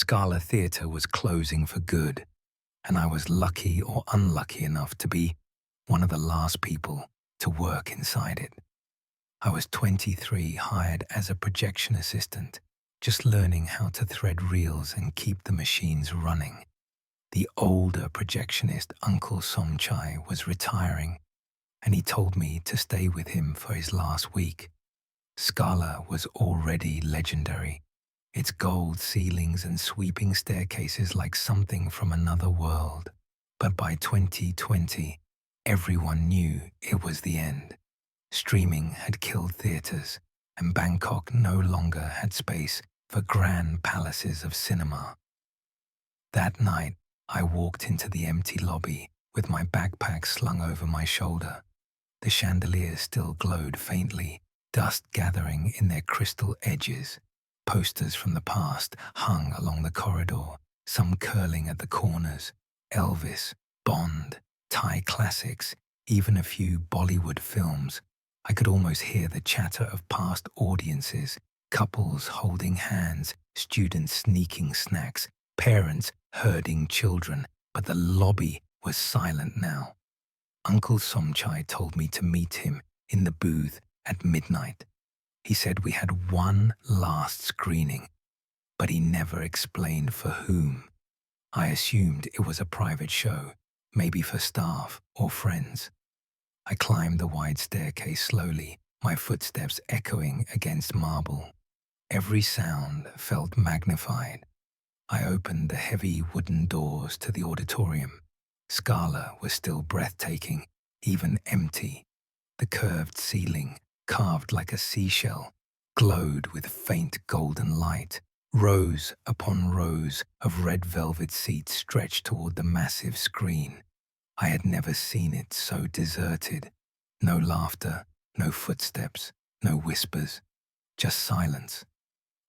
Scala Theatre was closing for good, and I was lucky or unlucky enough to be one of the last people to work inside it. I was 23, hired as a projection assistant, just learning how to thread reels and keep the machines running. The older projectionist, Uncle Somchai, was retiring, and he told me to stay with him for his last week. Scala was already legendary, its gold ceilings and sweeping staircases like something from another world. But by 2020, everyone knew it was the end. Streaming had killed theatres, and Bangkok no longer had space for grand palaces of cinema. That night, I walked into the empty lobby with my backpack slung over my shoulder. The chandeliers still glowed faintly, dust gathering in their crystal edges. Posters from the past hung along the corridor, some curling at the corners. Elvis, Bond, Thai classics, even a few Bollywood films. I could almost hear the chatter of past audiences, couples holding hands, students sneaking snacks, parents herding children, but the lobby was silent now. Uncle Somchai told me to meet him in the booth at midnight. He said we had one last screening, but he never explained for whom. I assumed it was a private show, maybe for staff or friends. I climbed the wide staircase slowly, my footsteps echoing against marble. Every sound felt magnified. I opened the heavy wooden doors to the auditorium. Scala was still breathtaking, even empty. The curved ceiling, carved like a seashell, glowed with faint golden light. Rows upon rows of red velvet seats stretched toward the massive screen. I had never seen it so deserted. No laughter, no footsteps, no whispers, just silence.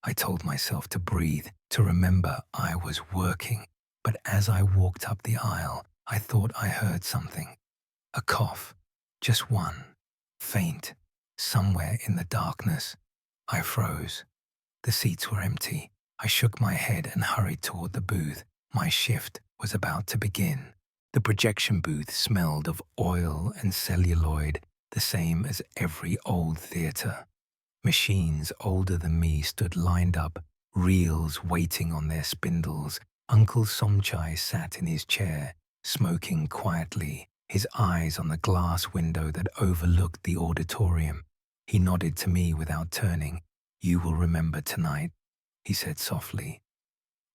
I told myself to breathe, to remember I was working. But as I walked up the aisle, I thought I heard something. A cough, just one, faint, somewhere in the darkness. I froze. The seats were empty. I shook my head and hurried toward the booth. My shift was about to begin. The projection booth smelled of oil and celluloid, the same as every old theatre. Machines older than me stood lined up, reels waiting on their spindles. Uncle Somchai sat in his chair, smoking quietly, his eyes on the glass window that overlooked the auditorium. He nodded to me without turning. "You will remember tonight," he said softly.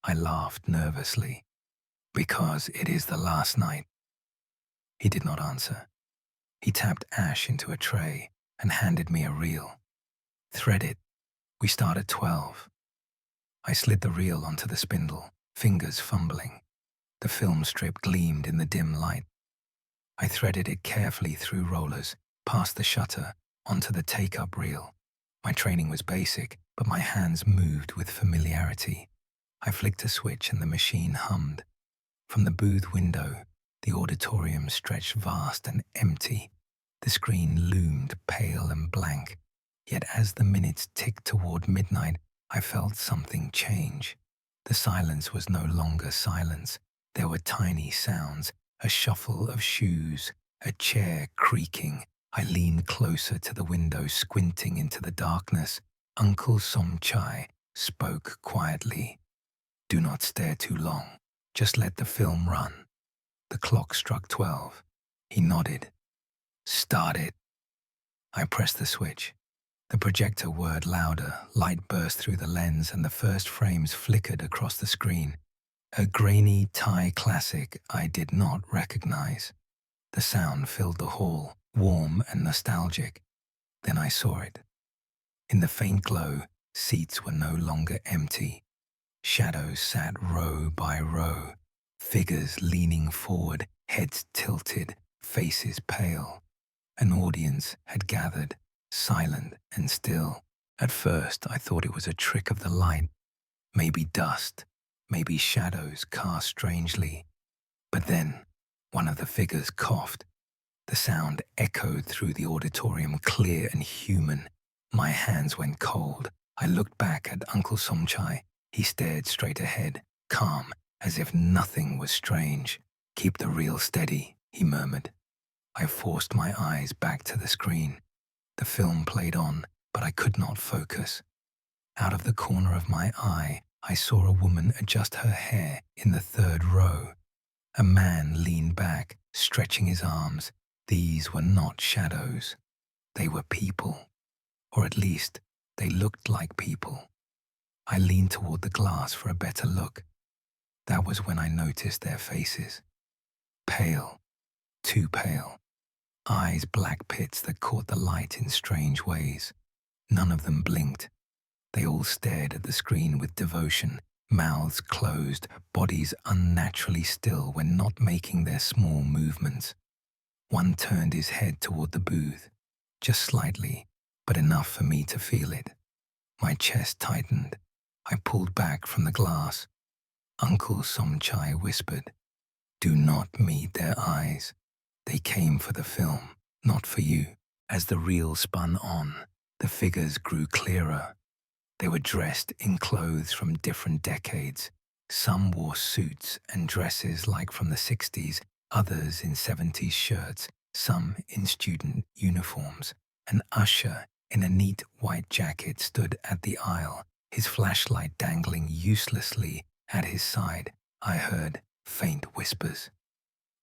I laughed nervously. "Because it is the last night." He did not answer. He tapped ash into a tray and handed me a reel. "Thread it. We start at 12. I slid the reel onto the spindle, fingers fumbling. The film strip gleamed in the dim light. I threaded it carefully through rollers, past the shutter, onto the take-up reel. My training was basic, but my hands moved with familiarity. I flicked a switch and the machine hummed. From the booth window, the auditorium stretched vast and empty. The screen loomed pale and blank. Yet as the minutes ticked toward midnight, I felt something change. The silence was no longer silence. There were tiny sounds, a shuffle of shoes, a chair creaking. I leaned closer to the window, squinting into the darkness. Uncle Somchai spoke quietly. "Do not stare too long. Just let the film run." The clock struck 12. He nodded. "Start it." I pressed the switch. The projector whirred louder, light burst through the lens, and the first frames flickered across the screen. A grainy Thai classic I did not recognize. The sound filled the hall, warm and nostalgic. Then I saw it. In the faint glow, seats were no longer empty. Shadows sat row by row, figures leaning forward, heads tilted, faces pale. An audience had gathered, silent and still. At first, I thought it was a trick of the light, maybe dust, maybe shadows cast strangely. But then, one of the figures coughed. The sound echoed through the auditorium, clear and human. My hands went cold. I looked back at Uncle Somchai. He stared straight ahead, calm, as if nothing was strange. "Keep the reel steady," he murmured. I forced my eyes back to the screen. The film played on, but I could not focus. Out of the corner of my eye, I saw a woman adjust her hair in the third row. A man leaned back, stretching his arms. These were not shadows. They were people. Or at least, they looked like people. I leaned toward the glass for a better look. That was when I noticed their faces. Pale, too pale. Eyes black pits that caught the light in strange ways. None of them blinked. They all stared at the screen with devotion, mouths closed, bodies unnaturally still when not making their small movements. One turned his head toward the booth, just slightly, but enough for me to feel it. My chest tightened. I pulled back from the glass. Uncle Somchai whispered, "Do not meet their eyes. They came for the film, not for you." As the reel spun on, the figures grew clearer. They were dressed in clothes from different decades. Some wore suits and dresses like from the 60s, others in 70s shirts, some in student uniforms. An usher in a neat white jacket stood at the aisle, his flashlight dangling uselessly at his side. I heard faint whispers.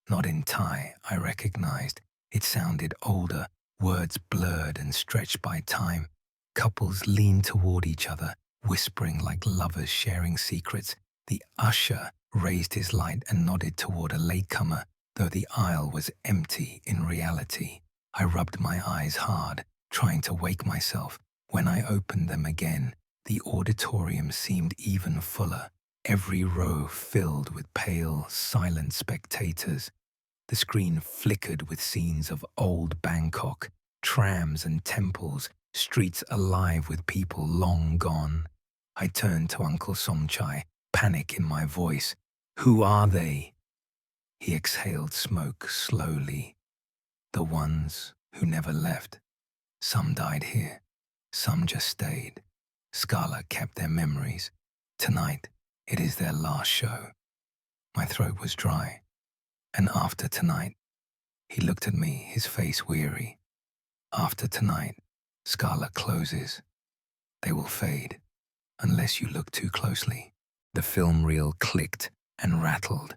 Not in Thai, I recognized. It sounded older, words blurred and stretched by time. Couples leaned toward each other, whispering like lovers sharing secrets. The usher raised his light and nodded toward a latecomer, though the aisle was empty in reality. I rubbed my eyes hard, trying to wake myself. When I opened them again, the auditorium seemed even fuller, every row filled with pale, silent spectators. The screen flickered with scenes of old Bangkok, trams and temples, streets alive with people long gone. I turned to Uncle Somchai, panic in my voice. "Who are they?" He exhaled smoke slowly. "The ones who never left. Some died here, some just stayed. Scala kept their memories. Tonight, it is their last show." My throat was dry. "And after tonight," he looked at me, his face weary. "After tonight, Scala closes. They will fade, unless you look too closely." The film reel clicked and rattled.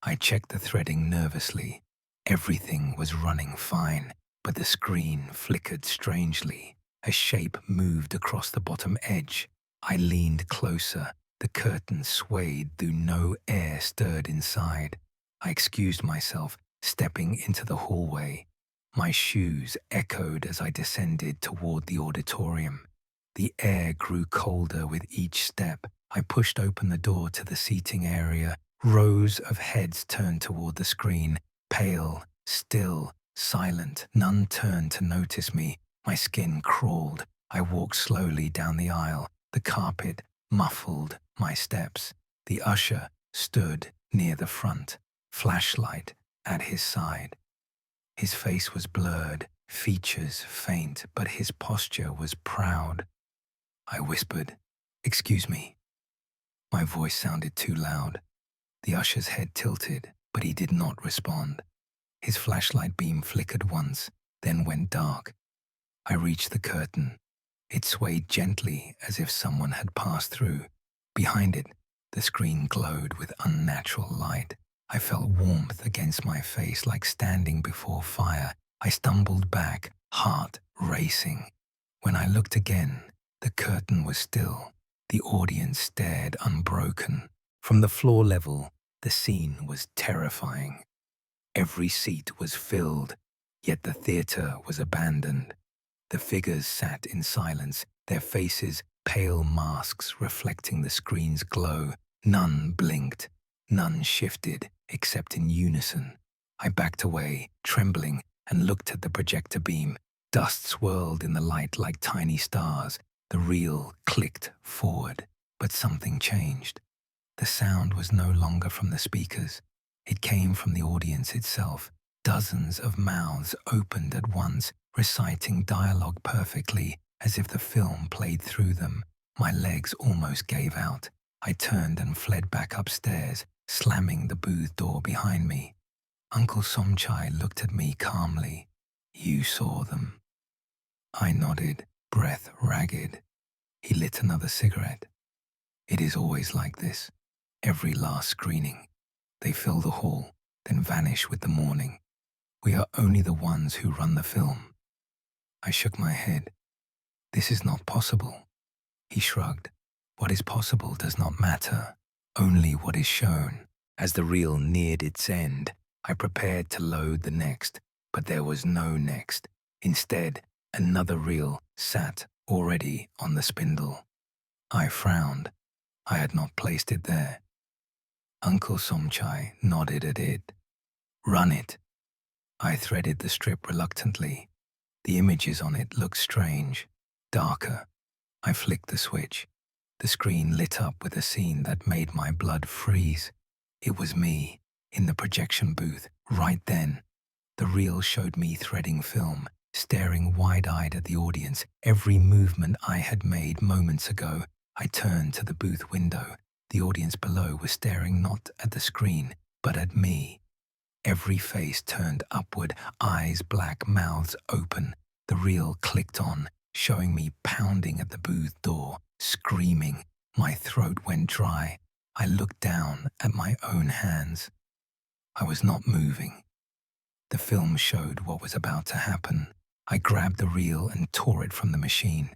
I checked the threading nervously. Everything was running fine, but the screen flickered strangely. A shape moved across the bottom edge. I leaned closer. The curtain swayed, though no air stirred inside. I excused myself, stepping into the hallway. My shoes echoed as I descended toward the auditorium. The air grew colder with each step. I pushed open the door to the seating area. Rows of heads turned toward the screen, pale, still, silent. None turned to notice me. My skin crawled. I walked slowly down the aisle. The carpet muffled my steps. The usher stood near the front, flashlight at his side. His face was blurred, features faint, but his posture was proud. I whispered, "Excuse me." My voice sounded too loud. The usher's head tilted, but he did not respond. His flashlight beam flickered once, then went dark. I reached the curtain. It swayed gently as if someone had passed through. Behind it, the screen glowed with unnatural light. I felt warmth against my face like standing before fire. I stumbled back, heart racing. When I looked again, the curtain was still. The audience stared unbroken. From the floor level, the scene was terrifying. Every seat was filled, yet the theater was abandoned. The figures sat in silence, their faces pale masks reflecting the screen's glow. None blinked, none shifted, except in unison. I backed away, trembling, and looked at the projector beam. Dust swirled in the light like tiny stars. The reel clicked forward, but something changed. The sound was no longer from the speakers. It came from the audience itself. Dozens of mouths opened at once, reciting dialogue perfectly, as if the film played through them. My legs almost gave out. I turned and fled back upstairs, slamming the booth door behind me. Uncle Somchai looked at me calmly. You saw them. I nodded, breath ragged. He lit another cigarette. It is always like this. Every last screening. They fill the hall, then vanish with the morning. We are only the ones who run the film. I shook my head. This is not possible. He shrugged. What is possible does not matter, only what is shown. As the reel neared its end, I prepared to load the next, but there was no next. Instead, another reel sat already on the spindle. I frowned. I had not placed it there. Uncle Somchai nodded at it. Run it. I threaded the strip reluctantly. The images on it looked strange, darker. I flicked the switch. The screen lit up with a scene that made my blood freeze. It was me, in the projection booth, right then. The reel showed me threading film, staring wide-eyed at the audience. Every movement I had made moments ago. I turned to the booth window. The audience below was staring not at the screen, but at me. Every face turned upward, eyes black, mouths open. The reel clicked on, showing me pounding at the booth door, screaming. My throat went dry. I looked down at my own hands. I was not moving. The film showed what was about to happen. I grabbed the reel and tore it from the machine.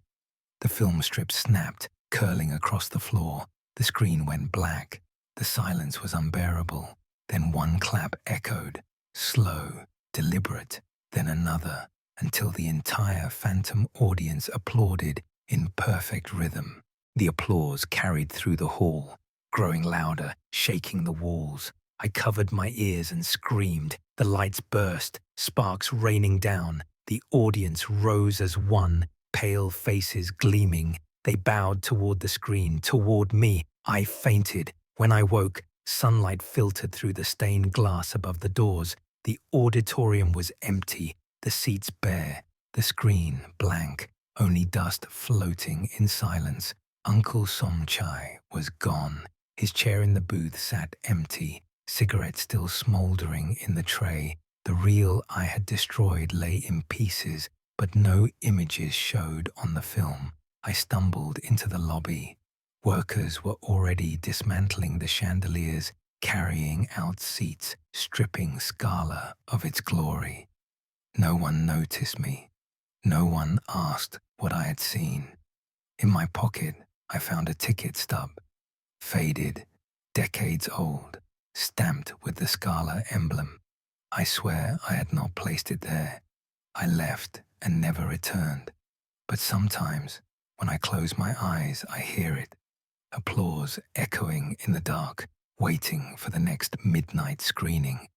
The film strip snapped, curling across the floor. The screen went black. The silence was unbearable. Then one clap echoed, slow, deliberate, then another, until the entire phantom audience applauded in perfect rhythm. The applause carried through the hall, growing louder, shaking the walls. I covered my ears and screamed. The lights burst, sparks raining down. The audience rose as one, pale faces gleaming. They bowed toward the screen, toward me. I fainted. When I woke, sunlight filtered through the stained glass above the doors. The auditorium was empty, the seats bare, the screen blank, only dust floating in silence. Uncle Somchai was gone. His chair in the booth sat empty, cigarette still smoldering in the tray. The reel I had destroyed lay in pieces, but no images showed on the film. I stumbled into the lobby. Workers were already dismantling the chandeliers, carrying out seats, stripping Scala of its glory. No one noticed me. No one asked what I had seen. In my pocket, I found a ticket stub, faded, decades old, stamped with the Scala emblem. I swear I had not placed it there. I left and never returned. But sometimes, when I close my eyes, I hear it. Applause echoing in the dark, waiting for the next midnight screening.